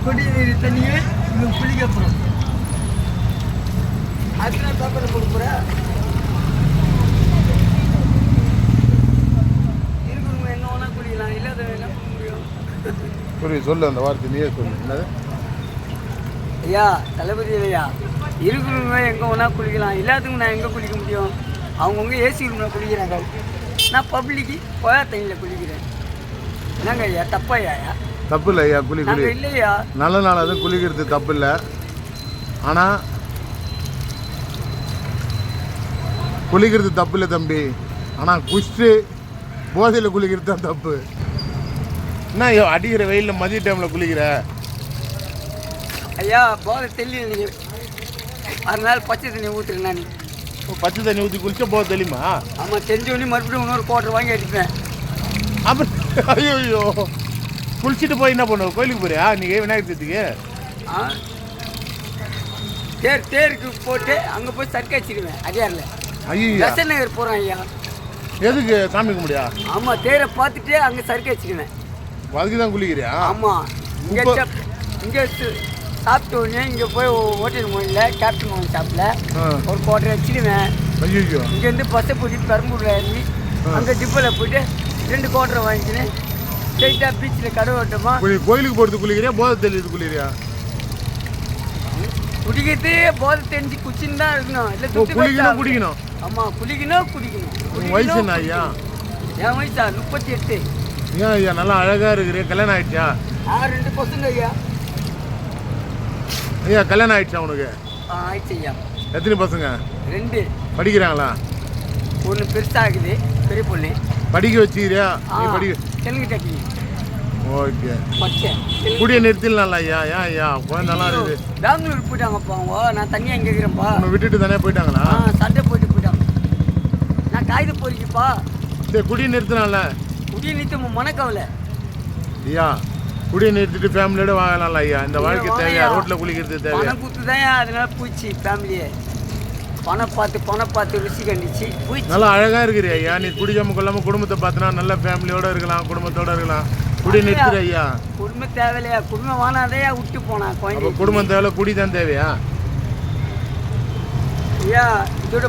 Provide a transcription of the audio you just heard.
குடிநீர் தண்ணியே இங்கே குளிக்க போகிறோம். அதுதான் பேப்பரை கொடுக்க போகிறேன். இருக்கிறவங்க என்ன வேணா குடிக்கலாம், இல்லாத என்ன பண்ண முடியும்? புரியுது, சொல்லு அந்த வார்த்தை நீயே சொல்லு. என்னது ஐயா, தளபதி இல்லையா, இருக்கிறவங்க எங்கே வேணா குளிக்கலாம், இல்லாதவங்க நான் எங்கே குளிக்க முடியும்? அவங்கவுங்க ஏசி ரூமில் குளிக்கிறாங்க, நான் பப்ளிக்கு போயா தண்ணியில் குளிக்கிறேன். என்னங்க ஐயா, தப்பாயா? தப்பு இல்லை ஐயா, குளி குளி இல்லையா, நல்ல நாள் அது குளிக்கிறது தப்பு இல்லை. ஆனால் குளிக்கிறது தப்பு இல்லை தம்பி. ஆனால் குஷ்டு போதையில் குளிக்கிறது தான் தப்பு. என்ன ஐயோ அடிக்கிற வெயிலில் மதிய டைமில் குளிக்கிற? ஐயா போதை தெரியல, நீங்கள் அதனால பச்சை தண்ணி ஊற்றுறேன். நான் பச்சை தண்ணி ஊற்றி குளிச்சா போதை தெரியுமா? ஆமாம், தெரிஞ்சவொடனே மறுபடியும் இன்னொரு கோட்டர் வாங்கி அடிப்பேன். அப்படி ஐயோ ஐயோ, குளிச்சுட்டு போய் என்ன பண்ணுவோம்? கோயிலுக்கு போறியா நீங்கள் விநாயகர் சதுர்த்திக்கு? தேருக்கு போட்டு அங்கே போய் சர்க்கை வச்சிடுவேன் அடியாரில். ஐயோ, தசன் நகர் போகிறேன் ஐயா. எதுக்கு காமிக்க முடியா? ஆமாம், தேரை பார்த்துட்டு அங்கே சர்க்கை வச்சுக்குவேன். அதுக்கு தான் குளிக்கிறியா? ஆமாம், இங்கே சாப்பிட்ட உடனே இங்கே போய் ஹோட்டல் மொழியில் கேப்டன் மோகன் ஷாப்பில் ஒரு கோட்டரை வச்சுடுவேன். ஐயோ, இங்கேருந்து பஸ்ஸை போட்டு பெரம்பூரில் இறங்கி அங்கே டிப்போவில் போய்ட்டு 2 கோட்டரை வாங்கிக்கினேன். ஸ்ட்ரெயிட்டாக பீச்சில் கடை ஓட்டமா. கோயிலுக்கு போகிறது குளிக்கிறியா, போதை தெளிது குளிக்கிறியா? குடிக்கிறது போதை தெரிஞ்சு குச்சின்னு தான் இருக்கணும், இல்லை குளிக்கணும் குடிக்கணும். ஆமாம், குடிக்கணும். வயசு என்ன ஐயா? என் வயசா 38. ஏன் ஐயா நல்லா அழகாக இருக்கிறேன். கல்யாணம் ஆயிடுச்சா? 2 பசங்க ஐயா. ஐயா கல்யாணம் ஆயிடுச்சா உனக்கு? ஆயிடுச்சு ஐயா. எத்தனை பசங்க? 2. படிக்கிறாங்களா? ஒன்று பெருசாகுது, பெரிய பொண்ணு. படிக்க வச்சுக்கிறியா? நீ படிக்க தெலுங்கு டெக்னி. ஓகே. படித்தேன். குடியை நிறுத்திடலாம்ல ஐயா? ஏன் ஐயா குழந்தை நல்லா இருக்குது. பெங்களூர் போயிட்டாங்கப்பா அவங்க. நான் தனியாக இங்கே இருக்கிறேன்ப்பா. உன்னை விட்டுட்டு தானே போயிட்டாங்களா? சண்டை போயிட்டாங்க. நான் காகித போறிக்கப்பா. சரி, குடியை நிறுத்தினால குடியை நிறுத்த மனக்கவலை ஐயா. குடியை நிறுத்திட்டு ஃபேமிலியோட வாங்கலாம்ல ஐயா? இந்த வாழ்க்கை தேவையா? ரோட்டில் குளிக்கிறது தேவையா? பணம் கொடுத்து தான் அதனால போயிடுச்சு ஃபேமிலியே. பணம் பார்த்து ருசி கண்டிச்சு போயிடுச்சு. நல்லா அழகாக இருக்கிற ஐயா. நீ குடிக்காமல் கொள்ளாமல் குடும்பத்தை பார்த்தினா நல்ல ஃபேமிலியோடு இருக்கலாம், குடும்பத்தோடு இருக்கலாம். குடி நிறுத்துற ஐயா. குடும்பம் தேவையில்லையா? குடும்பம் வானாதையா விட்டு போனா குழந்தை. குடும்பம் தேவை, குடி தான் தேவையா ஐயா? இதோட